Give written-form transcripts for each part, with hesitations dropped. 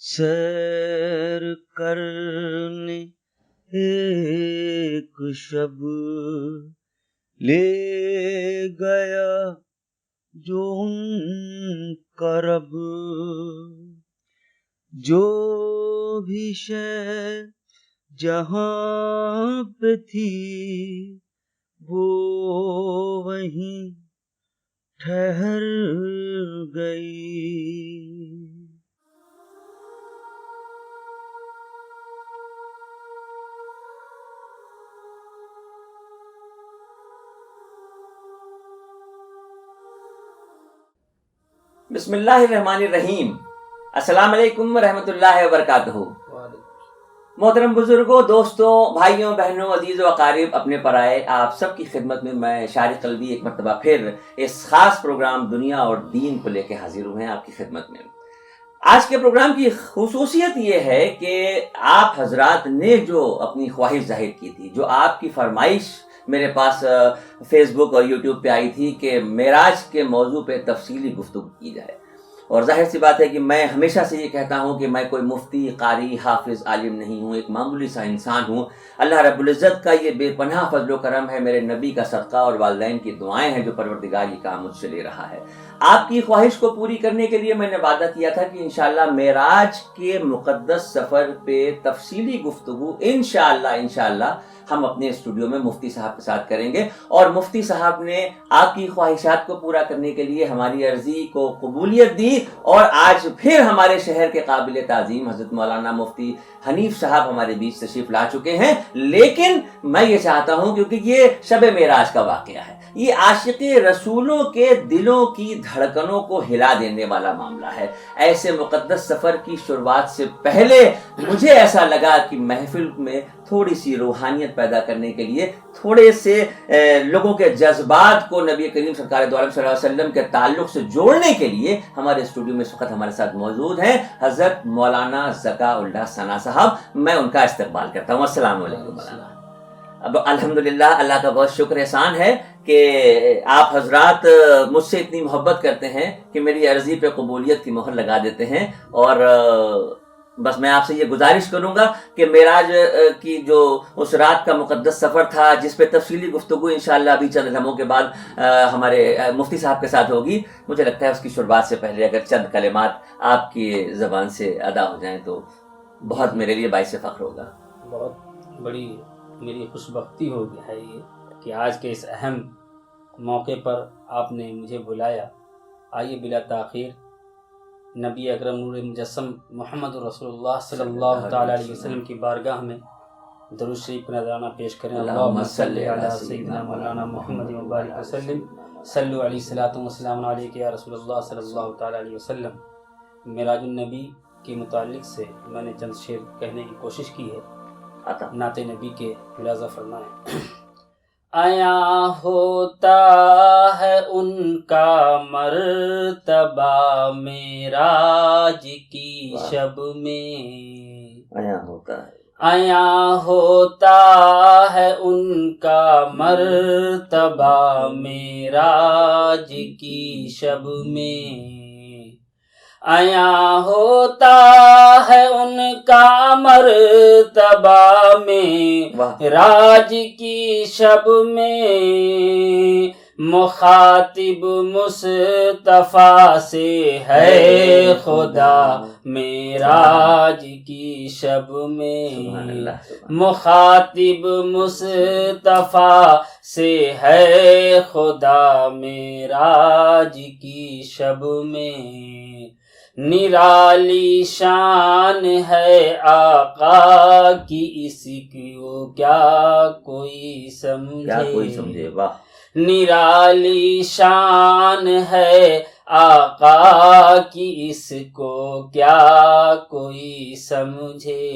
سیر کرنے ایک شب لے گیا جو ان کا رب، جو بھی شے جہاں پہ تھی وہ وہیں ٹھہر گئی۔ بسم اللہ الرحمن الرحیم۔ السلام علیکم ورحمۃ اللہ وبرکاتہ۔ محترم بزرگوں، دوستوں، بھائیوں، بہنوں، عزیز و اقارب، اپنے پرائے، آپ سب کی خدمت میں میں شارق قلبی ایک مرتبہ پھر اس خاص پروگرام دنیا اور دین کو لے کے حاضر ہوئے ہیں آپ کی خدمت میں۔ آج کے پروگرام کی خصوصیت یہ ہے کہ آپ حضرات نے جو اپنی خواہش ظاہر کی تھی، جو آپ کی فرمائش میرے پاس فیس بک اور یوٹیوب پہ آئی تھی کہ معراج کے موضوع پہ تفصیلی گفتگو کی جائے، اور ظاہر سی بات ہے کہ میں ہمیشہ سے یہ کہتا ہوں کہ میں کوئی مفتی، قاری، حافظ، عالم نہیں ہوں، ایک معمولی سا انسان ہوں۔ اللہ رب العزت کا یہ بے پناہ فضل و کرم ہے، میرے نبی کا صدقہ اور والدین کی دعائیں ہیں جو پروردگار یہ کام مجھ سے لے رہا ہے۔ آپ کی خواہش کو پوری کرنے کے لیے میں نے وعدہ کیا تھا کہ انشاءاللہ معراج کے مقدس سفر پہ تفصیلی گفتگو انشاءاللہ ہم اپنے اسٹوڈیو میں مفتی صاحب کے ساتھ کریں گے، اور مفتی صاحب نے آپ کی خواہشات کو پورا کرنے کے لیے ہماری عرضی کو قبولیت دی، اور آج پھر ہمارے شہر کے قابل تعظیم حضرت مولانا مفتی حنیف صاحب ہمارے بیچ تشریف لا چکے ہیں۔ لیکن میں یہ چاہتا ہوں، کیونکہ یہ شب معراج کا واقعہ ہے، یہ عاشق رسولوں کے دلوں کی دھڑکنوں کو ہلا دینے والا معاملہ ہے، ایسے مقدس سفر کی شروعات سے پہلے مجھے ایسا لگا کہ محفل میں تھوڑی سی روحانیت پیدا کرنے کے لیے، تھوڑے سے لوگوں کے جذبات کو نبی کریم سرکار دو عالم صلی اللہ علیہ وسلم کے تعلق سے جوڑنے کے لیے ہمارے اسٹوڈیو میں اس وقت ہمارے ساتھ موجود ہیں حضرت مولانا ذکا اللہ ثنا صاحب۔ میں ان کا استقبال کرتا ہوں۔ السلام علیکم مولانا۔ اب الحمدللہ اللہ کا بہت شکر احسان ہے کہ آپ حضرات مجھ سے اتنی محبت کرتے ہیں کہ میری عرضی پہ قبولیت کی مہر لگا دیتے ہیں، اور بس میں آپ سے یہ گزارش کروں گا کہ معراج کی جو اس رات کا مقدس سفر تھا، جس پہ تفصیلی گفتگو انشاءاللہ ابھی چند لمحوں کے بعد ہمارے مفتی صاحب کے ساتھ ہوگی، مجھے لگتا ہے اس کی شروعات سے پہلے اگر چند کلمات آپ کی زبان سے ادا ہو جائیں تو بہت میرے لیے باعث فخر ہوگا۔ بہت بڑی میری خوش بختی ہے یہ کہ آج کے اس اہم موقع پر آپ نے مجھے بلایا۔ آئیے بلا تاخیر نبی اکرم نور مجسم محمد رسول اللہ صلی اللہ تعالی علیہ وسلم کی بارگاہ میں درود شریف کا نذرانہ پیش کریں۔ اللہم صلی علی سیدنا مولانا محمد وبارک وسلم، صلو علیہ الصلوۃ والسلام علیک یا رسول اللہ صلی اللہ تعالی علیہ وسلم۔ معراج النبی کے متعلق سے میں نے چند شعر کہنے کی کوشش کی ہے، نعت نبی کے ملاحظہ فرمائیں۔ آیا ہوتا ہے ان کا مرتبہ معراج کی شب میں، آیا ہوتا ہے ان کا مرتبہ معراج کی شب میں، آیا ہوتا ہے ان کا مرتبہ معراج کی شب میں، مخاطب مصطفیٰ سے ہے خدا معراج کی شب میں، مخاطب مصطفیٰ سے ہے خدا معراج کی شب میں، نرالی شان ہے آقا کی اس کو کیا کوئی سمجھے، نرالی شان ہے آقا کی اس کو کیا کوئی سمجھے،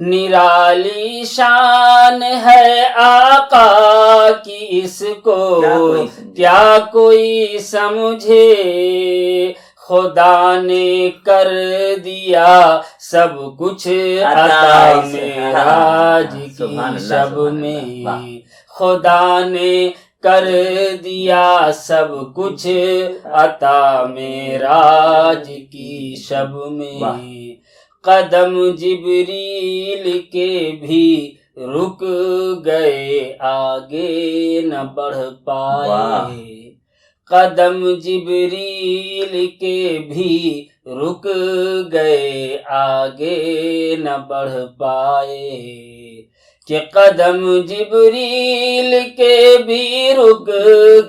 نرالی شان ہے آقا کی اس کو کیا کوئی سمجھے، خدا نے کر دیا سب کچھ عطا معراج کی شب میں، خدا نے کر دیا سب کچھ عطا معراج کی شب میں، قدم جبریل کے بھی رک گئے آگے نہ بڑھ پائے، قدم جبریل کے بھی رک گئے آگے نہ بڑھ پائے، کہ قدم جبریل کے بھی رک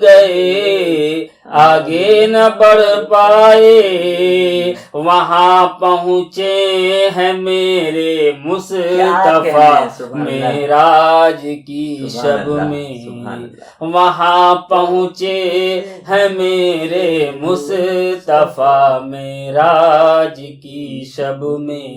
گئے آگے نہ بڑھ پائے، وہاں پہنچے ہیں میرے مصطفیٰ معراج کی شب میں، وہاں پہنچے ہیں میرے مصطفیٰ معراج کی شب میں،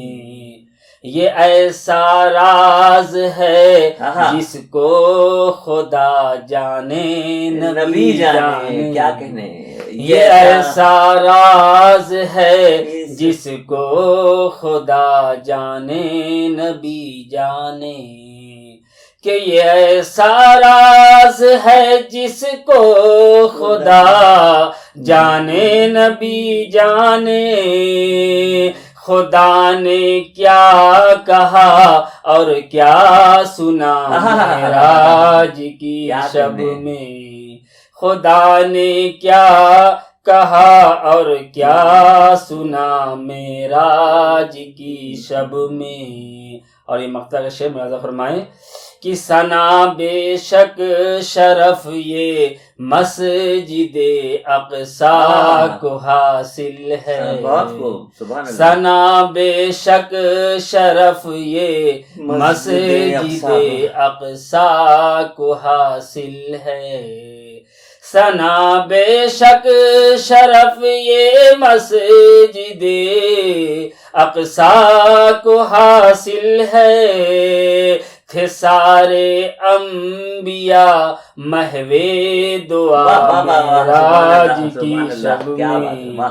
یہ ایسا راز ہے جس کو خدا جانے نبی جانے، کیا کہنے، یہ ایسا راز ہے جس کو خدا جانے نبی جانے، کہ یہ ایسا راز ہے جس کو خدا جانے نبی جانے، خدا نے کیا کہا اور کیا سنا معراج کی شب میں، خدا نے کیا کہا اور کیا سنا معراج کی شب میں۔ اور یہ مقطع کا شعر ملاحظہ فرمائیں کہ ثنا بے شک شرف یہ مسجد اقصی کو حاصل ہے، ثنا بے شک شرف یہ مسجد اقصی کو حاصل ہے، ثنا بے شک شرف یہ مسجد اقصی کو حاصل ہے، تھے سارے انبیاء محوے دعا معراج کی شب میں،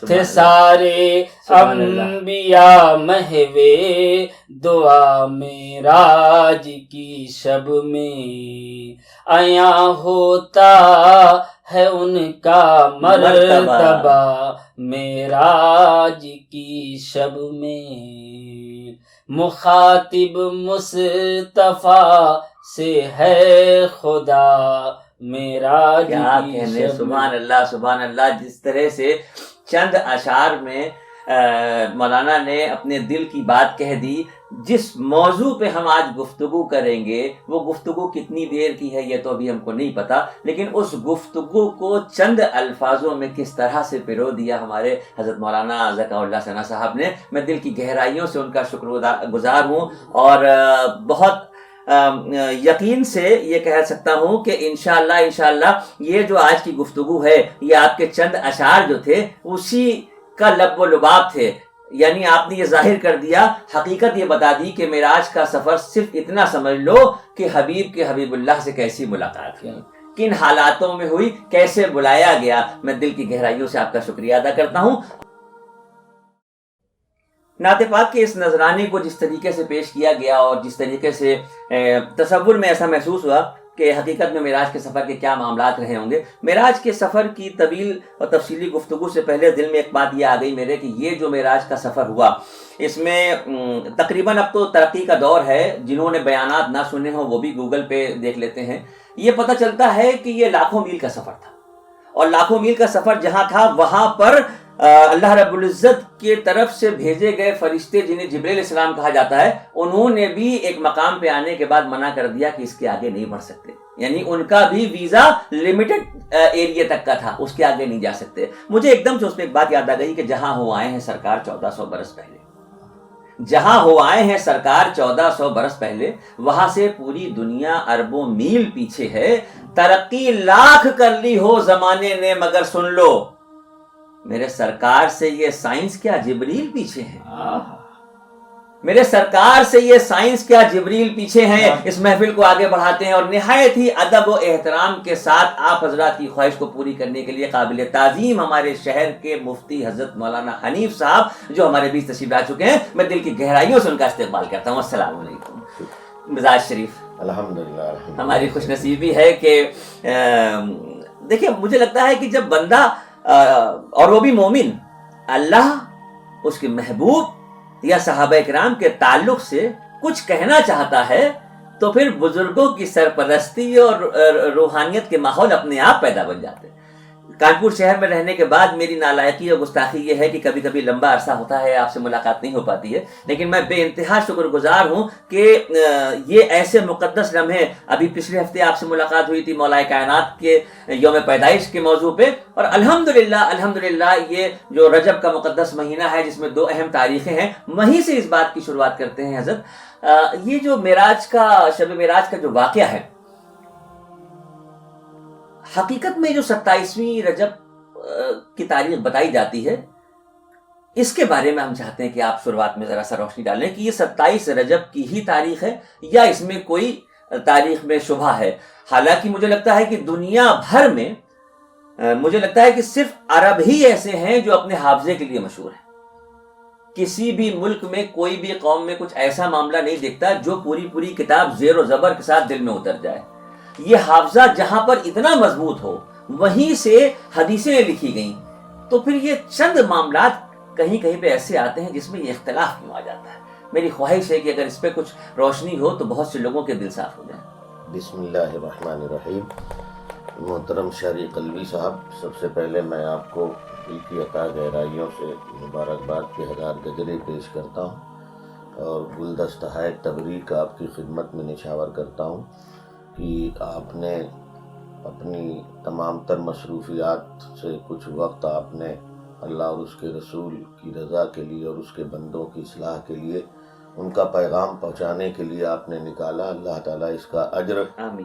تھے سارے انبیاء محوے دعا معراج کی شب میں، عیاں ہوتا ہے ان کا مرتبہ معراج کی شب میں، مخاطب مصطفیٰ سے ہے خدا معراج کی شب میں۔ سبحان اللہ سبحان اللہ، جس طرح سے چند اشعار میں مولانا نے اپنے دل کی بات کہہ دی۔ جس موضوع پہ ہم آج گفتگو کریں گے وہ گفتگو کتنی دیر کی ہے یہ تو ابھی ہم کو نہیں پتا، لیکن اس گفتگو کو چند الفاظوں میں کس طرح سے پرو دیا ہمارے حضرت مولانا ذکا اللہ ثنا صاحب نے، میں دل کی گہرائیوں سے ان کا شکر گزار ہوں، اور بہت یقین سے یہ کہہ سکتا ہوں کہ انشاءاللہ یہ جو آج کی گفتگو ہے یہ آپ کے چند اشعار جو تھے اسی کا لب و لباب تھے، یعنی آپ نے یہ ظاہر کر دیا، حقیقت یہ بتا دی کہ معراج کا سفر صرف اتنا سمجھ لو کہ حبیب کے حبیب اللہ سے کیسی ملاقات ہوئی، کن حالاتوں میں ہوئی، کیسے بلایا گیا۔ میں دل کی گہرائیوں سے آپ کا شکریہ ادا کرتا ہوں۔ نعت پاک کے اس نذرانے کو جس طریقے سے پیش کیا گیا اور جس طریقے سے تصور میں ایسا محسوس ہوا کہ حقیقت میں معراج کے سفر کے کیا معاملات رہے ہوں گے۔ معراج کے سفر کی طویل اور تفصیلی گفتگو سے پہلے دل میں ایک بات یہ آ گئی میرے کہ یہ جو معراج کا سفر ہوا اس میں تقریباً اب تو ترقی کا دور ہے، جنہوں نے بیانات نہ سنے ہوں وہ بھی گوگل پہ دیکھ لیتے ہیں، یہ پتہ چلتا ہے کہ یہ لاکھوں میل کا سفر تھا، اور لاکھوں میل کا سفر جہاں تھا وہاں پر اللہ رب العزت کی طرف سے بھیجے گئے فرشتے جنہیں جبریل علیہ السلام کہا جاتا ہے، انہوں نے بھی ایک مقام پہ آنے کے بعد منع کر دیا کہ اس کے آگے نہیں بڑھ سکتے، یعنی ان کا بھی ویزا لمیٹڈ ایریا تک کا تھا، اس کے آگے نہیں جا سکتے۔ مجھے ایک دم سے اس میں ایک بات یاد آ گئی کہ جہاں ہو آئے ہیں سرکار 1400 برس پہلے، جہاں ہو آئے ہیں سرکار 1400 برس پہلے، وہاں سے پوری دنیا اربوں میل پیچھے ہے۔ ترقی لاکھ کر لی ہو زمانے نے مگر سن لو، میرے سرکار سے یہ سائنس کیا جبریل پیچھے ہیں، میرے سرکار سے یہ سائنس کیا جبریل پیچھے ہیں۔ اس محفل کو آگے بڑھاتے ہیں اور نہایت ہی ادب و احترام کے ساتھ آپ حضرات کی خواہش کو پوری کرنے کے لیے قابل تعظیم ہمارے شہر کے مفتی حضرت مولانا حنیف صاحب جو ہمارے بیچ تشریف لا چکے ہیں، میں دل کی گہرائیوں سے ان کا استقبال کرتا ہوں۔ السلام علیکم۔ مزاج شریف، الحمدللہ ہماری خوش نصیبی ہے کہ دیکھیں مجھے لگتا ہے کہ جب بندہ اور وہ بھی مومن اللہ، اس کے محبوب یا صحابہ کرام کے تعلق سے کچھ کہنا چاہتا ہے تو پھر بزرگوں کی سرپرستی اور روحانیت کے ماحول اپنے آپ پیدا بن جاتے ہیں۔ کانپور شہر میں رہنے کے بعد میری نالائقی اور گستاخی یہ ہے کہ کبھی کبھی لمبا عرصہ ہوتا ہے آپ سے ملاقات نہیں ہو پاتی ہے، لیکن میں بے انتہا شکر گزار ہوں کہ یہ ایسے مقدس لمحے، ابھی پچھلے ہفتے آپ سے ملاقات ہوئی تھی مولا کائنات کے یوم پیدائش کے موضوع پہ، اور الحمدللہ یہ جو رجب کا مقدس مہینہ ہے جس میں 2 اہم تاریخیں ہیں، وہیں سے اس بات کی شروعات کرتے ہیں حضرت۔ یہ جو شب معراج کا جو واقعہ ہے، حقیقت میں جو 27ویں رجب کی تاریخ بتائی جاتی ہے، اس کے بارے میں ہم چاہتے ہیں کہ آپ شروعات میں ذرا سا روشنی ڈالیں کہ یہ 27 رجب کی ہی تاریخ ہے یا اس میں کوئی تاریخ میں شبہ ہے۔ حالانکہ مجھے لگتا ہے کہ دنیا بھر میں مجھے لگتا ہے کہ صرف عرب ہی ایسے ہیں جو اپنے حافظے کے لیے مشہور ہیں۔ کسی بھی ملک میں کوئی بھی قوم میں کچھ ایسا معاملہ نہیں دیکھتا جو پوری کتاب زیر و زبر کے ساتھ دل میں اتر جائے۔ یہ حافظہ جہاں پر اتنا مضبوط ہو وہیں سے حدیثیں لکھی گئیں، تو پھر یہ چند معاملات کہیں پہ ایسے آتے ہیں جس میں یہ اختلاف کیوں آ جاتا ہے؟ میری خواہش ہے کہ اگر اس پہ کچھ روشنی ہو تو بہت سے لوگوں کے دل صاف ہو جائیں۔ بسم اللہ الرحمن الرحیم۔ محترم شہری قلبی صاحب، سب سے پہلے میں آپ کو دل کی عطا گہرائیوں سے مبارکباد کے 1000 گجرے پیش کرتا ہوں اور گلدستہ تبریک آپ کی خدمت میں نچھاور کرتا ہوں کہ آپ نے اپنی تمام تر مصروفیات سے کچھ وقت آپ نے اللہ اور اس کے رسول کی رضا کے لیے اور اس کے بندوں کی اصلاح کے لیے، ان کا پیغام پہنچانے کے لیے آپ نے نکالا۔ اللہ تعالیٰ اس کا اجر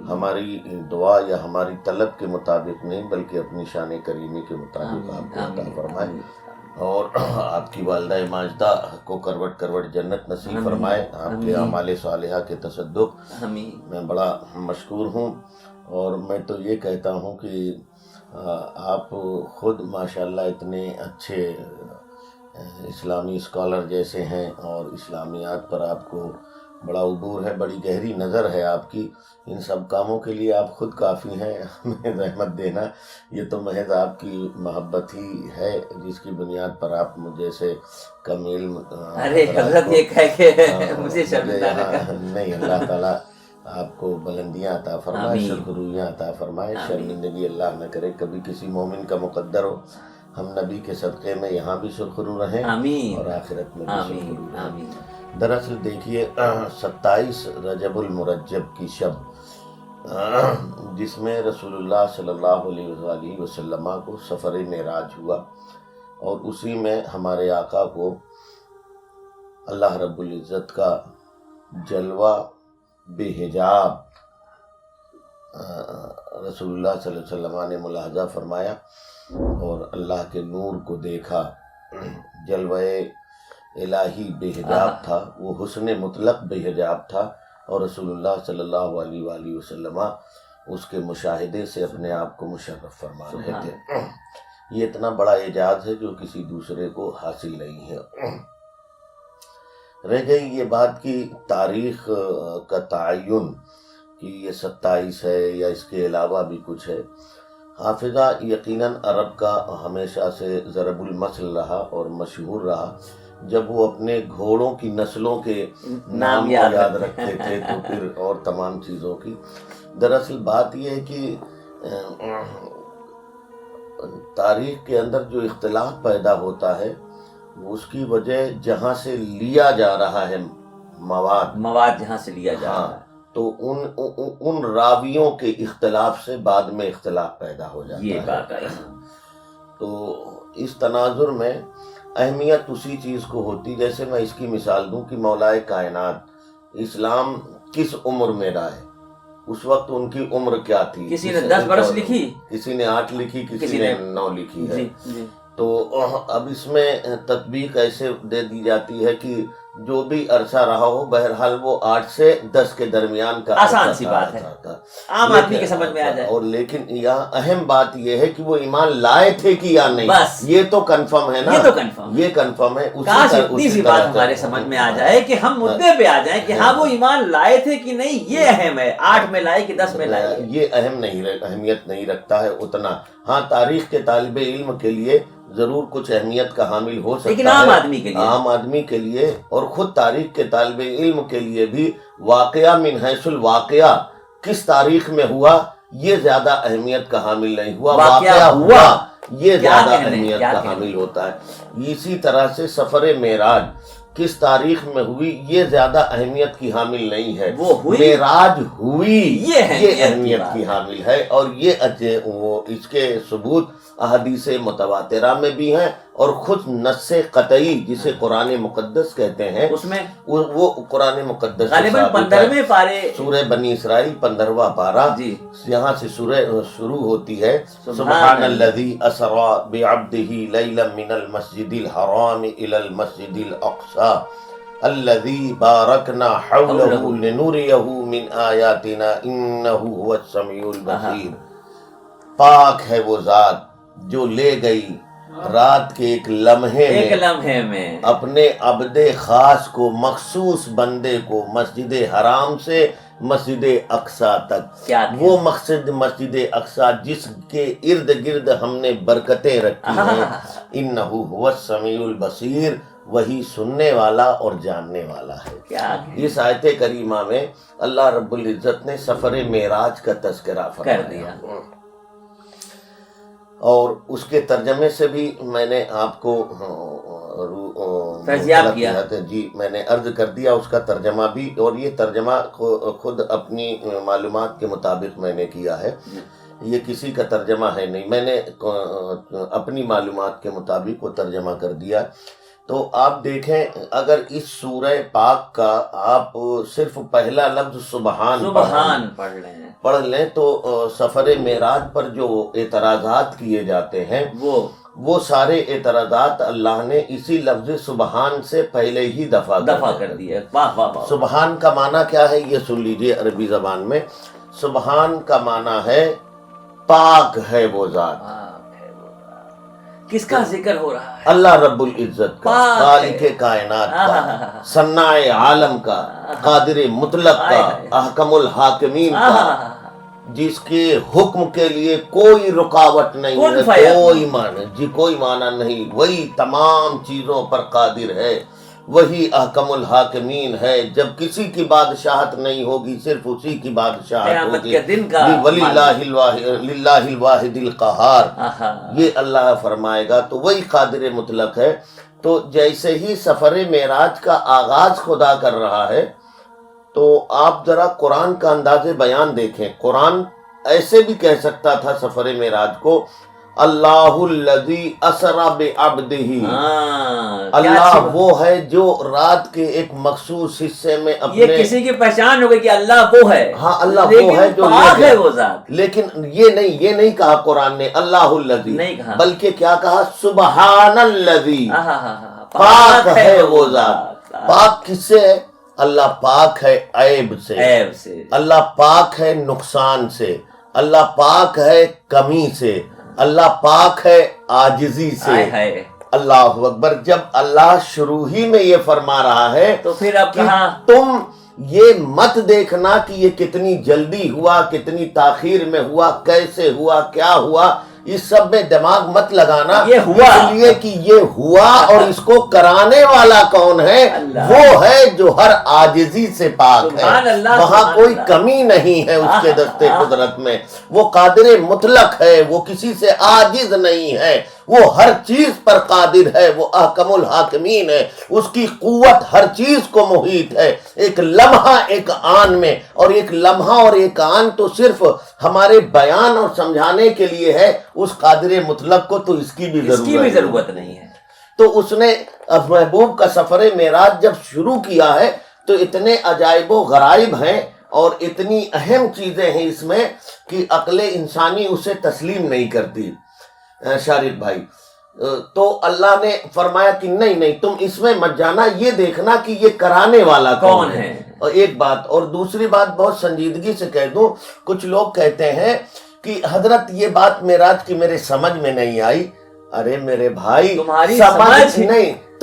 ہماری دعا یا ہماری طلب کے مطابق نہیں بلکہ اپنی شان کریمی کے مطابق آپ کو عطا فرمائے، اور آپ کی والدہ ماجدہ کو کروٹ جنت نصیب فرمائے۔ آپ کے اعمال صالحہ کے تصدق میں بڑا مشکور ہوں، اور میں تو یہ کہتا ہوں کہ آپ خود ماشاءاللہ اتنے اچھے اسلامی اسکالر جیسے ہیں، اور اسلامیات پر آپ کو بڑا عبور ہے، بڑی گہری نظر ہے آپ کی۔ ان سب کاموں کے لیے آپ خود کافی ہیں، ہمیں رحمت دینا یہ تو محض آپ کی محبت ہی ہے جس کی بنیاد پر آپ مجھے سے کم علم نہیں۔ اللہ تعالیٰ آپ کو بلندیاں عطا فرمائے، سرخرویاں عطا فرمائے، شرمندگی اللہ نہ کرے کبھی کسی مومن کا مقدر ہو۔ ہم نبی کے صدقے میں یہاں بھی سرخرو رہیں اور آخرت میں بھی سرخرو رہیں۔ دراصل دیکھیے 27 رجب المرجب کی شب جس میں رسول اللہ صلی اللہ علیہ وآلہ وسلم کو سفر معراج ہوا، اور اسی میں ہمارے آقا کو اللہ رب العزت کا جلوہ بے حجاب رسول اللہ صلی اللہ علیہ وسلم نے ملاحظہ فرمایا اور اللہ کے نور کو دیکھا۔ جلوہ الہی بے حجاب تھا، وہ حسن مطلق بے حجاب تھا، اور رسول اللہ صلی اللہ علیہ وآلہ وسلم اس کے مشاہدے سے اپنے آپ کو مشرف فرما رہے تھے۔ یہ اتنا بڑا اعجاز ہے جو کسی دوسرے کو حاصل نہیں ہے۔ رہ گئی یہ بات کی تاریخ کا تعین کہ یہ 27 ہے یا اس کے علاوہ بھی کچھ ہے۔ حافظہ یقیناً عرب کا ہمیشہ سے ضرب المثل رہا اور مشہور رہا۔ جب وہ اپنے گھوڑوں کی نسلوں کے نام یاد رکھتے تھے تو پھر اور تمام چیزوں کی۔ دراصل بات یہ ہے کہ تاریخ کے اندر جو اختلاف پیدا ہوتا ہے اس کی وجہ جہاں سے لیا جا رہا ہے مواد جہاں سے لیا جا رہا ہے، تو ان راویوں کے اختلاف سے بعد میں اختلاف پیدا ہو جاتا ہے۔ یہ بات ہے۔ تو اس تناظر میں اہمیت اسی چیز کو ہوتی، جیسے میں اس کی مثال دوں کہ مولا کائنات اسلام کس عمر میں رائے، اس وقت ان کی عمر کیا تھی؟ کسی نے 10 برس لکھی، کسی نے 8 لکھی، کسی نے 9 لکھی ہے۔ جی۔ تو اب اس میں تطبیق ایسے دے دی جاتی ہے کہ جو بھی عرصہ رہا ہو بہرحال وہ 8 سے 10 کے درمیان کا آسان سی بات ہے، عام آدمی کے سمجھ میں آ جائے۔ اور لیکن یہاں اہم بات یہ ہے کہ وہ ایمان لائے تھے کہ یا نہیں، بس یہ تو کنفرم ہے نا، یہ تو کنفرم، یہ کنفرم ہے۔ کاش اتنی سی بات ہمارے سمجھ میں آ جائے کہ ہم مدعے پہ آ جائیں کہ ہاں وہ ایمان لائے تھے کہ نہیں، یہ اہم ہے، 8 میں لائے کہ 10 میں لائے، یہ اہمیت نہیں رکھتا ہے اتنا۔ ہاں تاریخ کے طالب علم کے لیے ضرور کچھ اہمیت کا حامل ہو سکتا ہے، لیکن عام آدمی کے لیے، عام آدمی کے لیے اور خود تاریخ کے طالب علم کے لیے بھی واقعہ من حیث الواقعہ کس تاریخ میں ہوا یہ زیادہ اہمیت کا حامل نہیں ہوا، واقعہ ہوا یہ زیادہ اہمیت کا حامل ہوتا ہے۔ اسی طرح سے سفر معراج کس تاریخ میں ہوئی یہ زیادہ اہمیت کی حامل نہیں ہے، وہ ہوئی، معراج ہوئی یہ اہمیت کی کی حامل ہے، اور یہ اس کے ثبوت احادیث متواترہ میں بھی ہیں، اور خود نص قطعی جسے قرآن مقدس کہتے ہیں اس میں وہ قرآن مقدس سے غالباً ثابت ہے۔ 15ویں پارے سورہ بنی اسرائیل 15واں پارہ، جی یہاں سے سورہ شروع ہوتی ہے، سبحان الذی اسری بعبدہ لیلا من المسجد الحرام الی المسجد الاقصی الذی بارکنا حولہ لنریہ من آیاتنا انہ هو السمیع البصیر۔ پاک ہے وہ ذات جو لے گئی رات کے ایک لمحے میں اپنے عبد خاص کو، مخصوص بندے کو، مسجد حرام سے مسجد اقصی تک۔ وہ مقصد مسجد اقصی جس کے ارد گرد ہم نے برکتیں رکھی ہیں، انہ هو السمیع البصیر، وہی سننے والا اور جاننے والا ہے۔ اس آیت کریمہ میں اللہ رب العزت نے سفر معراج کا تذکرہ کر دیا، اور اس کے ترجمے سے بھی میں نے آپ کو فیضیاب کیا جی، میں نے عرض کر دیا اس کا ترجمہ بھی، اور یہ ترجمہ خود اپنی معلومات کے مطابق میں نے کیا ہے، یہ کسی کا ترجمہ ہے نہیں، میں نے اپنی معلومات کے مطابق وہ ترجمہ کر دیا۔ تو آپ دیکھیں اگر اس سورہ پاک کا آپ صرف پہلا لفظ سبحان پڑھ لیں تو سفر معراج پر جو اعتراضات کیے جاتے ہیں وہ سارے اعتراضات اللہ نے اسی لفظ سبحان سے پہلے ہی دفع کر دیا۔ سبحان کا معنی کیا ہے یہ سن لیجئے عربی زبان میں۔ سبحان کا معنی ہے پاک ہے وہ ذات۔ کس کا ذکر ہو رہا ہے؟ اللہ رب العزت کا، خالق کائنات کا، صناع عالم کا، قادر مطلق کا، احکم الحاکمین کا، جس کے حکم کے لیے کوئی رکاوٹ نہیں ہے، کوئی معنی نہیں، وہی تمام چیزوں پر قادر ہے، وہی احکم الحاکمین ہے۔ جب کسی کی بادشاہت نہیں ہوگی صرف اسی کی بادشاہت ہوگی، للہ الواحد القہار، یہ اللہ فرمائے گا، تو وہی قادر مطلق ہے۔ تو جیسے ہی سفر معراج کا آغاز خدا کر رہا ہے تو آپ ذرا قرآن کا انداز بیان دیکھیں۔ قرآن ایسے بھی کہہ سکتا تھا سفر معراج کو، اللہ الذی اسری بعبدہ، اللہ وہ ہے جو رات کے ایک مخصوص حصے میں اپنے، یہ کسی کی پہچان ہوگی کہ اللہ وہ ہے، ہاں اللہ وہ ہے جو پاک ہے وہ ذات، لیکن یہ نہیں کہا قرآن نے اللہ الذی، بلکہ کیا کہا؟ سبحان الذی، پاک ہے وہ ذات۔ پاک کس سے ہے؟ اللہ پاک ہے عیب سے، اللہ پاک ہے نقصان سے، اللہ پاک ہے کمی سے، اللہ پاک ہے عاجزی سے۔ اللہ اکبر۔ جب اللہ شروع ہی میں یہ فرما رہا ہے تو پھر اب تم یہ مت دیکھنا کہ یہ کتنی جلدی ہوا، کتنی تاخیر میں ہوا، کیسے ہوا، کیا ہوا، اس سب میں دماغ مت لگانا، یہ ہوا، اس لیے کہ یہ ہوا، اور اس کو کرانے والا کون ہے؟ وہ ہے جو ہر عاجزی سے پاک ہے، وہاں کوئی کمی نہیں ہے اس کے دستے قدرت میں، وہ قادر مطلق ہے، وہ کسی سے عاجز نہیں ہے، وہ ہر چیز پر قادر ہے، وہ احکم الحاکمین ہے، اس کی قوت ہر چیز کو محیط ہے، ایک لمحہ ایک آن میں، اور ایک لمحہ اور ایک آن تو صرف ہمارے بیان اور سمجھانے کے لیے ہے، اس قادر مطلق کو تو اس کی بھی ضرورت نہیں ہے۔ تو اس نے محبوب کا سفر معراج جب شروع کیا ہے تو اتنے عجائب و غرائب ہیں اور اتنی اہم چیزیں ہیں اس میں کہ عقل انسانی اسے تسلیم نہیں کرتی شارق بھائی۔ تو اللہ نے فرمایا کہ نہیں تم اس میں مت جانا، یہ دیکھنا کہ یہ کرانے والا کون ہے۔ اور ایک بات اور دوسری بات بہت سنجیدگی سے کہہ دوں، کچھ لوگ کہتے ہیں کہ حضرت یہ بات معراج کی میرے سمجھ میں نہیں آئی۔ ارے میرے بھائی، سمجھ نہیں،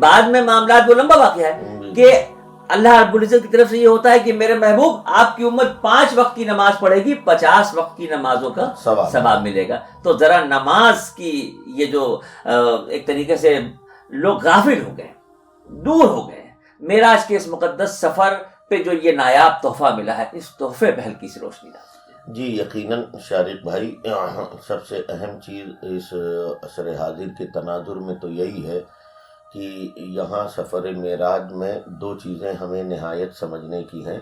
بعد میں معاملات وہ لمبا واقعہ ہے کہ اللہ رب العزت کی طرف سے یہ ہوتا ہے کہ میرے محبوب آپ کی امت 5 وقت کی نماز پڑھے گی، 50 وقت کی نمازوں کا ثواب ملے گا. تو ذرا نماز کی یہ جو ایک طریقے سے لوگ غافل ہو گئے، دور ہو گئے. معراج کے اس مقدس سفر پہ جو یہ نایاب تحفہ ملا ہے، اس تحفے پہ ہلکی سی روشنی ڈال. جی یقیناً شارق بھائی، سب سے اہم چیز اس عصر حاضر کے تناظر میں تو یہی ہے کہ یہاں سفر معراج میں 2 چیزیں ہمیں نہایت سمجھنے کی ہیں.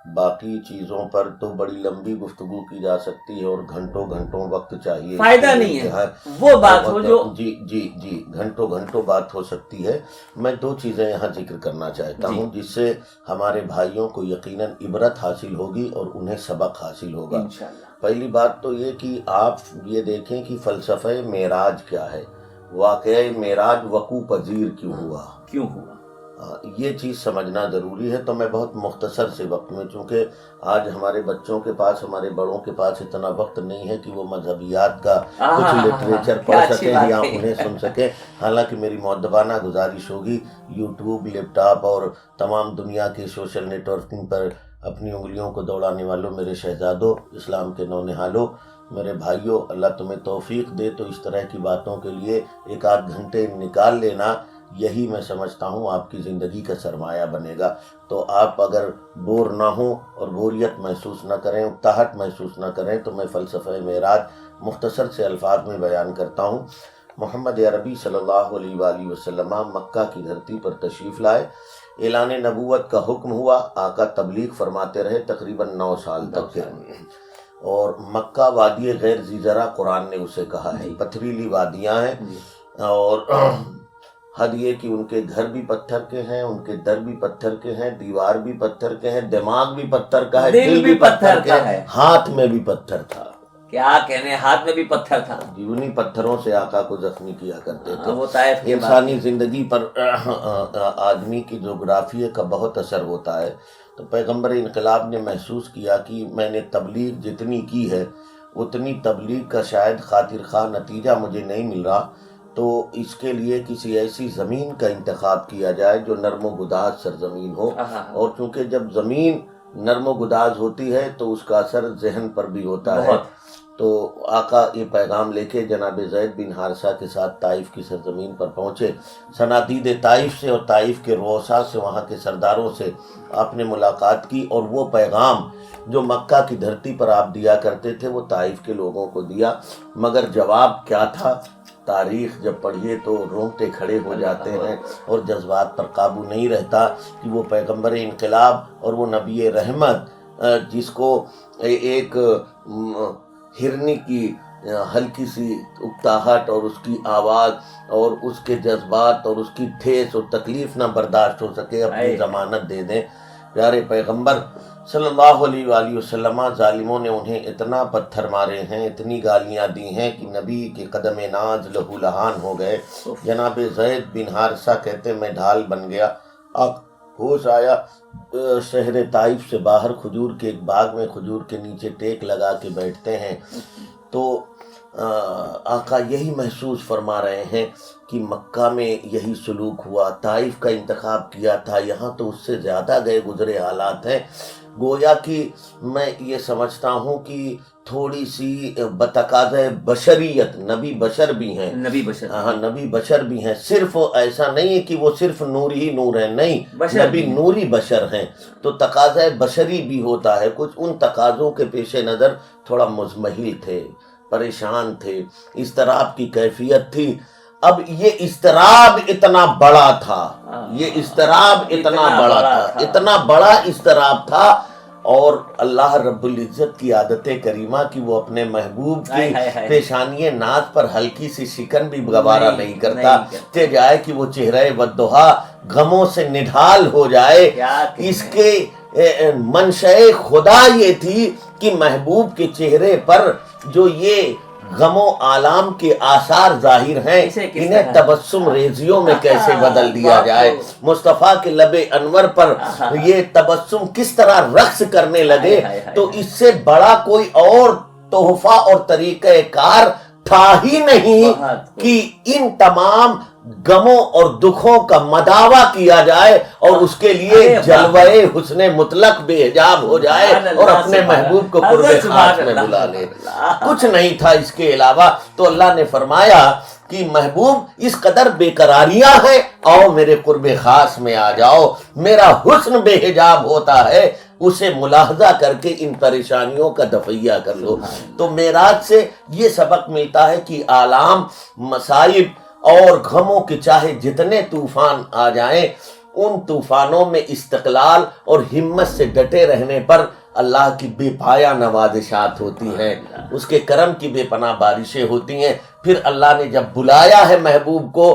باقی چیزوں پر تو بڑی لمبی گفتگو کی جا سکتی ہے اور گھنٹوں گھنٹوں وقت چاہیے، فائدہ نہیں ہے وہ بات ہو جو جی گھنٹوں بات ہو سکتی ہے. میں 2 چیزیں یہاں ذکر کرنا چاہتا ہوں جس سے ہمارے بھائیوں کو یقیناً عبرت حاصل ہوگی اور انہیں سبق حاصل ہوگا. پہلی بات تو یہ کہ آپ یہ دیکھیں کہ فلسفہ معراج کیا ہے، واقعہ معراج وقوع پذیر کیوں ہوا، یہ چیز سمجھنا ضروری ہے. تو میں بہت مختصر سے وقت میں، چونکہ آج ہمارے بچوں کے پاس، ہمارے بڑوں کے پاس اتنا وقت نہیں ہے کہ وہ مذہبیات کا کچھ لٹریچر پڑھ سکیں یا انہیں سن سکیں. حالانکہ میری مؤدبانہ گزارش ہوگی، یوٹیوب، لیپ ٹاپ اور تمام دنیا کے سوشل نیٹ ورکنگ پر اپنی انگلیوں کو دوڑانے والوں، میرے شہزادوں، اسلام کے نونہالوں، میرے بھائیوں، اللہ تمہیں توفیق دے تو اس طرح کی باتوں کے لیے 1-8 گھنٹے نکال لینا. یہی میں سمجھتا ہوں آپ کی زندگی کا سرمایہ بنے گا. تو آپ اگر بور نہ ہوں اور بوریت محسوس نہ کریں، اکتاہٹ محسوس نہ کریں، تو میں فلسفہ معراج مختصر سے الفاظ میں بیان کرتا ہوں. محمد عربی صلی اللہ علیہ وآلہ وسلم مکہ کی دھرتی پر تشریف لائے. اعلان نبوت کا حکم ہوا. آقا تبلیغ فرماتے رہے تقریباً 9 سال تک کے. اور مکہ وادی غیر ذی زرع قرآن نے اسے کہا ہے، پتھریلی وادیاں ہیں. اور حد یہ کہ ان کے گھر بھی پتھر کے ہیں، ان کے در بھی پتھر کے ہیں، دیوار بھی پتھر کے ہیں، دماغ بھی پتھر کا ہے، دل بھی پتھر کا ہے، ہاتھ میں بھی پتھر تھا. کیا کہنے، ہاتھ میں بھی پتھر تھا. انہی پتھروں سے آقا کو زخمی کیا کرتے تھے. انسانی زندگی پر آدمی کی جغرافیے کا بہت اثر ہوتا ہے. تو پیغمبر انقلاب نے محسوس کیا کہ میں نے تبلیغ جتنی کی ہے اتنی تبلیغ کا شاید خاطر خواہ نتیجہ مجھے نہیں مل رہا. تو اس کے لیے کسی ایسی زمین کا انتخاب کیا جائے جو نرم و گداز سرزمین ہو. اور چونکہ جب زمین نرم و گداز ہوتی ہے تو اس کا اثر ذہن پر بھی ہوتا ہے. تو آقا یہ پیغام لے کے جناب زید بن حارثہ کے ساتھ طائف کی سرزمین پر پہنچے. صنادید طائف سے اور طائف کے رؤساء سے، وہاں کے سرداروں سے آپ نے ملاقات کی، اور وہ پیغام جو مکہ کی دھرتی پر آپ دیا کرتے تھے وہ طائف کے لوگوں کو دیا. مگر جواب کیا تھا؟ تاریخ جب پڑھیے تو رونگٹے کھڑے ہو جاتے ہیں اور جذبات پر قابو نہیں رہتا کہ وہ پیغمبر انقلاب اور وہ نبی رحمت، جس کو ایک ہرنی کی ہلکی سی اکتاہٹ اور اس کی آواز اور اس کے جذبات اور اس کی ٹھیس اور تکلیف نہ برداشت ہو سکے، اپنی ضمانت دے دیں. پیارے پیغمبر صلی اللہ علیہ وآلہ وسلم، ظالموں نے انہیں اتنا پتھر مارے ہیں، اتنی گالیاں دی ہیں کہ نبی کے قدم ناز لہو لہان ہو گئے. جناب زید بن حارثہ کہتے میں ڈھال بن گیا. ہوش آیا، شہر طائف سے باہر کھجور کے ایک باغ میں کھجور کے نیچے ٹیک لگا کے بیٹھتے ہیں. تو آقا یہی محسوس فرما رہے ہیں کہ مکہ میں یہی سلوک ہوا، طائف کا انتخاب کیا تھا، یہاں تو اس سے زیادہ گئے گزرے حالات ہیں. گویا کہ میں یہ سمجھتا ہوں کہ تھوڑی سی بتقاضۂ بشریت، نبی بشر بھی ہیں، نبی بشر بھی ہیں. صرف ایسا نہیں ہے کہ وہ صرف نور ہی نور ہیں، نہیں، نبی نوری بشر ہیں. تو تقاضۂ بشری بھی ہوتا ہے. کچھ ان تقاضوں کے پیش نظر تھوڑا مزمحل تھے، پریشان تھے، اضطراب کی کیفیت تھی. اب یہ اضطراب اتنا بڑا تھا، اتنا بڑا اضطراب تھا. اور اللہ رب العزت کی عادت کریمہ کی وہ اپنے محبوب کی پیشانی ناز پر ہلکی سی شکن بھی گوارا نہیں کرتا کہ جائے کہ وہ چہرہ والضحیٰ غموں سے نڈھال ہو جائے. اس کے منشأ خدا یہ تھی کہ محبوب کے چہرے پر جو یہ غم و آلام کے آثار ظاہر ہیں انہیں تبسم ریزیوں میں کیسے بدل دیا جائے. مصطفیٰ کے لب انور پر یہ تبسم کس طرح رقص کرنے لگے. تو اس سے بڑا کوئی اور تحفہ اور طریقہ کار تھا ہی نہیں کہ ان تمام غموں اور دکھوں کا مداوا کیا جائے اور اس کے لیے جلوہ حسن مطلق بے حجاب ہو جائے اور اپنے محبوب کو قرب خاص میں بلا لے. کچھ نہیں تھا اس کے علاوہ. تو اللہ نے فرمایا کہ محبوب اس قدر بے قراریاں ہیں، آؤ میرے قرب خاص میں آ جاؤ. میرا حسن بے حجاب ہوتا ہے، اسے ملاحظہ کر کے ان پریشانیوں کا دفعیہ کر لو. تو معراج سے یہ سبق ملتا ہے کہ آلام، مصائب اور غموں کے چاہے جتنے طوفان آ جائیں، ان طوفانوں میں استقلال اور ہمت سے ڈٹے رہنے پر اللہ کی بے پایا نوازشات ہوتی ہیں، اس کے کرم کی بے پناہ بارشیں ہوتی ہیں. پھر اللہ نے جب بلایا ہے محبوب کو،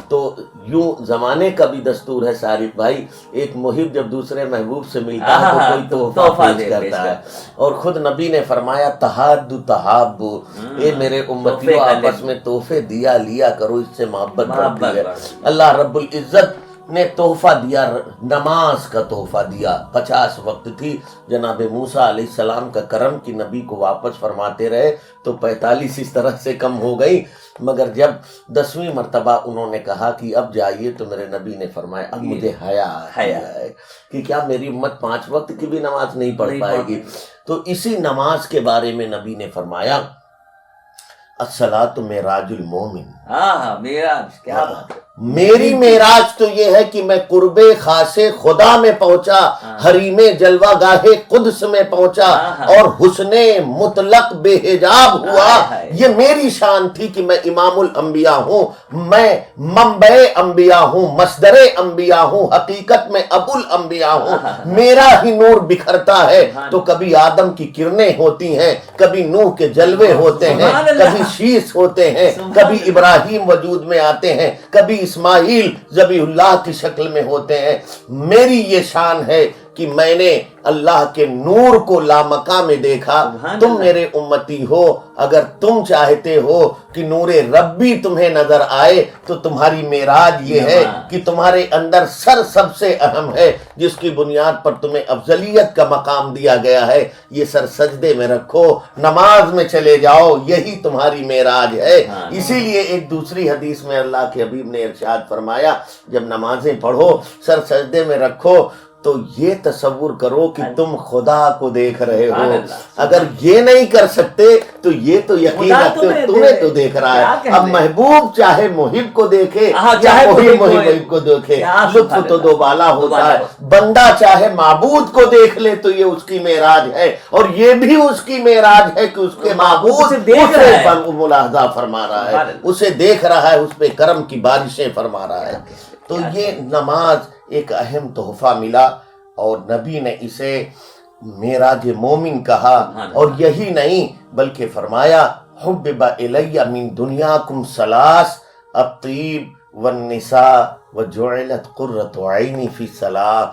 تو یوں زمانے کا بھی دستور ہے صارف بھائی، ایک محب جب دوسرے محبوب سے ملتا ہے تو کوئی تحفہ پیش کرتا ہے. اور خود نبی نے فرمایا تحادو تحابو، اے میرے امتیوں آپس میں تحفے دیا لیا کرو، اس سے محبت بڑھتی ہے. اللہ رب العزت نے تحفہ دیا، نماز کا تحفہ دیا. 50 وقت تھی. جناب موسیٰ علیہ السلام کا کرم کی نبی کو واپس فرماتے رہے تو 45 اس طرح سے کم ہو گئی. مگر جب 10ویں مرتبہ انہوں نے کہا کہ اب جائیے تو میرے نبی نے فرمایا اب مجھے حیا ہے کہ کیا میری امت 5 وقت کی بھی نماز نہیں پڑھ پائے گی. تو اسی نماز کے بارے میں نبی نے فرمایا الصلاۃ معراج المومن. معراج کیا بات ہے. میری معراج تو یہ ہے کہ میں قرب خاص خدا میں پہنچا، حریم جلوہ گاہ قدس میں پہنچا اور حسن مطلق بے حجاب ہوا. یہ میری شان تھی کہ میں امام الانبیاء ہوں، میں منبع انبیاء ہوں، مصدر انبیاء ہوں، حقیقت میں ابو الانبیاء ہوں. میرا ہی نور بکھرتا ہے تو کبھی آدم کی کرنیں ہوتی ہیں، کبھی نوح کے جلوے ہوتے ہیں، کبھی شیش ہوتے ہیں، کبھی ابراہیم وجود میں آتے ہیں، کبھی اسماعیل ذبیح اللہ کی شکل میں ہوتے ہیں. میری یہ شان ہے کہ میں نے اللہ کے نور کو لامکاں میں دیکھا. تم میرے امتی ہو، اگر تم چاہتے ہو کہ نور ربی تمہیں نظر آئے تو تمہاری معراج یہ ہے کہ تمہارے اندر سب سے اہم ہے جس کی بنیاد پر تمہیں افضلیت کا مقام دیا گیا ہے، یہ سر سجدے میں رکھو، نماز میں چلے جاؤ، یہی تمہاری معراج ہے. اسی لیے ایک دوسری حدیث میں اللہ کے حبیب نے ارشاد فرمایا جب نمازیں پڑھو سر سجدے میں رکھو تو یہ تصور کرو کہ تم خدا کو دیکھ رہے ہو. اگر یہ نہیں کر سکتے تو یہ تو یقین رکھتے ہو تمہیں تو دیکھ رہا ہے. اب محبوب چاہے محب کو دیکھے یا محب کو دیکھے، لطف تو دو بالا ہوتا ہے. بندہ چاہے معبود کو دیکھ لے تو یہ اس کی معراج ہے، اور یہ بھی اس کی معراج ہے کہ اس کے معبود اسے ملاحظہ فرما رہا ہے، اسے دیکھ رہا ہے، اس پہ کرم کی بارشیں فرما رہا ہے. تو یہ نماز ایک اہم تحفہ ملا اور نبی نے اسے معراج مومن کہا. اور یہی نہیں بلکہ فرمایا حبب الی من دنیاکم ثلاث الطیب والنساء وجعلت قرۃ عینی فی الصلاۃ.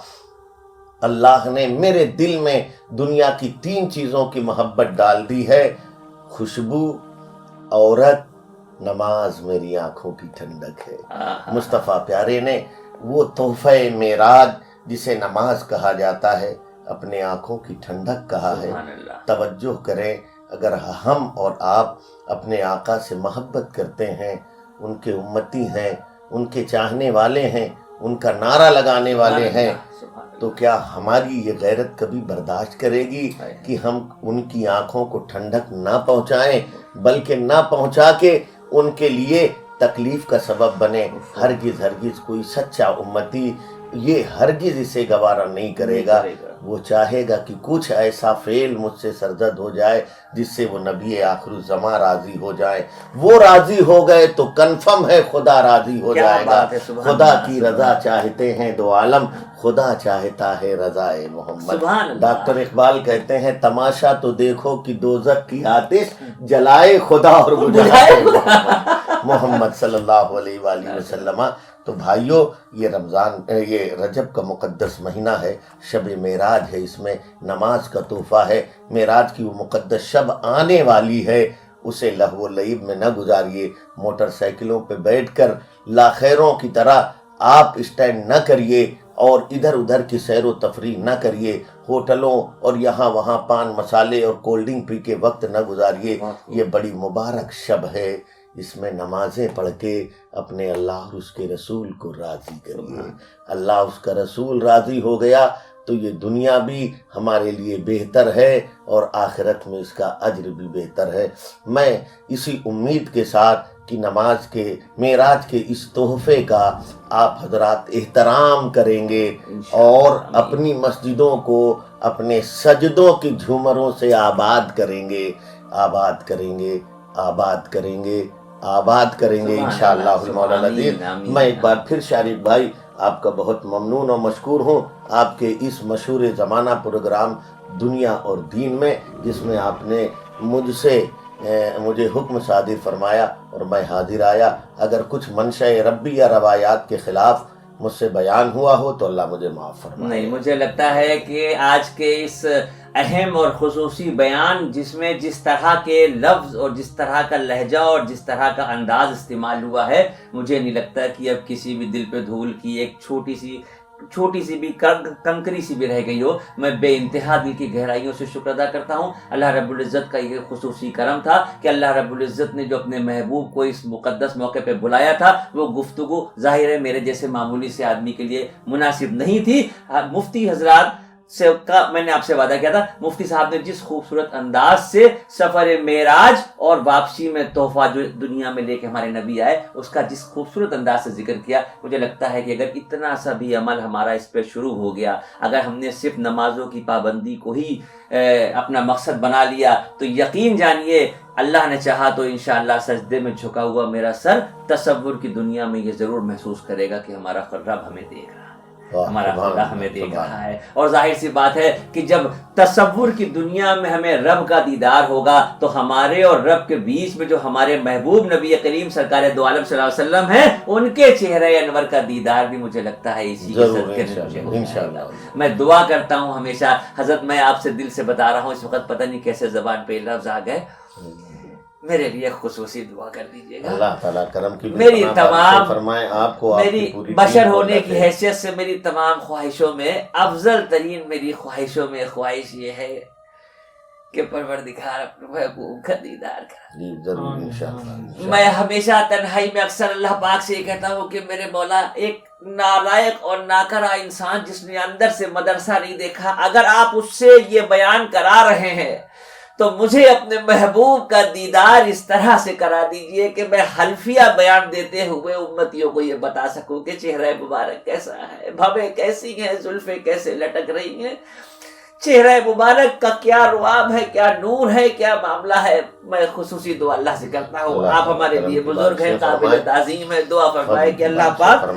اللہ نے میرے دل میں دنیا کی 3 چیزوں کی محبت ڈال دی ہے، خوشبو، عورت، نماز میری آنکھوں کی ٹھنڈک ہے. مصطفیٰ پیارے نے وہ تحفہ معراج جسے نماز کہا جاتا ہے اپنے آنکھوں کی ٹھنڈک کہا ہے. توجہ کریں، اگر ہم اور آپ اپنے آقا سے محبت کرتے ہیں، ان کے امتی ہیں، ان کے چاہنے والے ہیں، ان کا نعرہ لگانے والے ہیں، تو کیا ہماری یہ غیرت کبھی برداشت کرے گی کہ ہم ان کی آنکھوں کو ٹھنڈک نہ پہنچائیں، بلکہ نہ پہنچا کے ان کے لیے تکلیف کا سبب بنے؟ ہرگز کوئی سچا امتی یہ ہرگز اسے گوارا نہیں کرے گا. وہ چاہے گا کہ کچھ ایسا فعل مجھ سے سرزد ہو جائے جس سے وہ نبی آخر الزمان راضی ہو جائے. وہ راضی ہو گئے تو کنفرم ہے خدا راضی ہو جائے گا. خدا کی رضا چاہتے ہیں دو عالم، خدا چاہتا ہے رضا محمد. ڈاکٹر اقبال کہتے ہیں تماشا تو دیکھو کہ دوزخ کی آتش جلائے خدا اور بجھائے محمد صلی اللہ علیہ وآلہ وسلم. تو بھائیو، یہ رجب کا مقدس مہینہ ہے، شب معراج ہے، اس میں نماز کا تحفہ ہے. معراج کی وہ مقدس شب آنے والی ہے، اسے لہو و لعب میں نہ گزاریے. موٹر سائیکلوں پہ بیٹھ کر لاخیروں کی طرح آپ اسٹینڈ نہ کریے اور ادھر ادھر کی سیر و تفریح نہ کریے. ہوٹلوں اور یہاں وہاں پان مسالے اور کولڈ ڈرنک پی کے وقت نہ گزاریے. یہ بڑی مبارک شب ہے، اس میں نمازیں پڑھ کے اپنے اللہ اور اس کے رسول کو راضی کریے. اللہ اس کا رسول راضی ہو گیا تو یہ دنیا بھی ہمارے لیے بہتر ہے اور آخرت میں اس کا اجر بھی بہتر ہے. میں اسی امید کے ساتھ کہ نماز کے معراج کے اس تحفے کا آپ حضرات احترام کریں گے اور اپنی مسجدوں کو اپنے سجدوں کی جھومروں سے آباد کریں گے، آباد کریں گے، آباد کریں گے، آباد کریں گے انشاءاللہ المولا العزیز. میں ایک بار پھر شارق بھائی آپ کا بہت ممنون اور مشکور ہوں آپ کے اس مشہور زمانہ پروگرام دنیا اور دین میں، جس میں آپ نے مجھے حکم صادر فرمایا اور میں حاضر آیا. اگر کچھ منشأ ربی یا روایات کے خلاف مجھ سے بیان ہوا ہو تو اللہ مجھے معاف فرمائے. نہیں، مجھے لگتا ہے کہ آج کے اس اہم اور خصوصی بیان جس میں جس طرح کے لفظ اور جس طرح کا لہجہ اور جس طرح کا انداز استعمال ہوا ہے، مجھے نہیں لگتا کہ اب کسی بھی دل پہ دھول کی ایک چھوٹی سی بھی کنکری سی بھی رہ گئی ہو. میں بے انتہا دل کی گہرائیوں سے شکر ادا کرتا ہوں. اللہ رب العزت کا یہ خصوصی کرم تھا کہ اللہ رب العزت نے جو اپنے محبوب کو اس مقدس موقع پہ بلایا تھا، وہ گفتگو ظاہر ہے میرے جیسے معمولی سے آدمی کے لیے مناسب نہیں تھی. مفتی حضرات سے کا میں نے آپ سے وعدہ کیا تھا، مفتی صاحب نے جس خوبصورت انداز سے سفر معراج اور واپسی میں تحفہ جو دنیا میں لے کے ہمارے نبی آئے، اس کا جس خوبصورت انداز سے ذکر کیا، مجھے لگتا ہے کہ اگر اتنا سا بھی عمل ہمارا اس پہ شروع ہو گیا، اگر ہم نے صرف نمازوں کی پابندی کو ہی اپنا مقصد بنا لیا، تو یقین جانیے اللہ نے چاہا تو انشاءاللہ سجدے میں جھکا ہوا میرا سر تصور کی دنیا میں یہ ضرور محسوس کرے گا کہ ہمارا رب ہمیں دیکھ رہا ہے، ہمارا خدا ہمیں دیکھ رہا ہے. اور ظاہر سی بات ہے کہ جب تصور کی دنیا میں ہمیں رب کا دیدار ہوگا تو ہمارے اور رب کے بیچ میں جو ہمارے محبوب نبی کریم سرکار دو عالم صلی اللہ علیہ وسلم ہیں، ان کے چہرے انور کا دیدار بھی مجھے لگتا ہے اسی کے صدقے میں انشاءاللہ. میں دعا کرتا ہوں ہمیشہ. حضرت میں آپ سے دل سے بتا رہا ہوں، اس وقت پتہ نہیں کیسے زبان پہ لفظ آ گئے، میرے لیے خصوصی دعا کر دیجیے گا. اللہ تعالیٰ کرم کی میری تمام فرمائے آپ کو، میری بشر ہونے کی حیثیت سے میری تمام خواہشوں میں افضل ترین میری خواہشوں میں خواہش یہ ہے کہ پروردگار اپنے محبوب کا دیدار کرے. جی ضرور انشاءاللہ. میں ہمیشہ تنہائی میں اکثر اللہ پاک سے یہ کہتا ہوں کہ میرے مولا، ایک نالائق اور ناکرہ انسان جس نے اندر سے مدرسہ نہیں دیکھا، اگر آپ اس سے یہ بیان کرا رہے ہیں تو مجھے اپنے محبوب کا دیدار اس طرح سے کرا دیجئے کہ میں حلفیہ بیان دیتے ہوئے امتیوں کو یہ بتا سکوں کہ چہرہ مبارک کیسا ہے، بھویں کیسی ہیں، زلفیں کیسے لٹک رہی ہیں، چہرہ مبارک کا کیا رواب ہے، کیا نور ہے، کیا معاملہ ہے. میں خصوصی دعا اللہ سے کرتا ہوں. آپ ہمارے لیے بزرگ ہیں، قابل تعظیم ہے. دعا فرمائے کہ اللہ پاک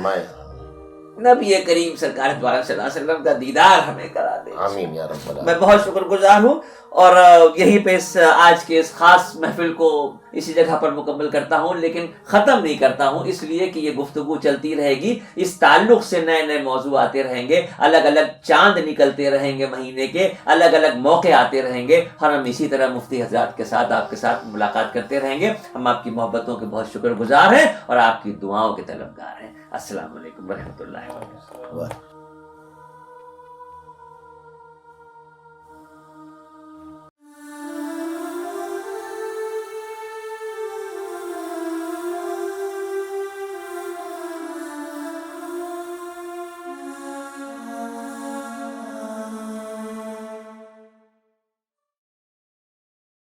نبی کریم سرکار صلی اللہ علیہ وسلم کا دیدار ہمیں کرا دے. آمین یا رب العالمین. میں بہت شکر گزار ہوں اور یہیں پہ آج کے اس خاص محفل کو اسی جگہ پر مکمل کرتا ہوں، لیکن ختم نہیں کرتا ہوں اس لیے کہ یہ گفتگو چلتی رہے گی. اس تعلق سے نئے نئے موضوع آتے رہیں گے، الگ الگ چاند نکلتے رہیں گے مہینے کے، الگ الگ موقع آتے رہیں گے، اور ہم اسی طرح مفتی حضرات کے ساتھ آپ کے ساتھ ملاقات کرتے رہیں گے. ہم آپ کی محبتوں کے بہت شکر گزار ہیں اور آپ کی دعاؤں کے طلبگار ہیں. السلام علیکم ورحمۃ اللہ وبرکاتہ.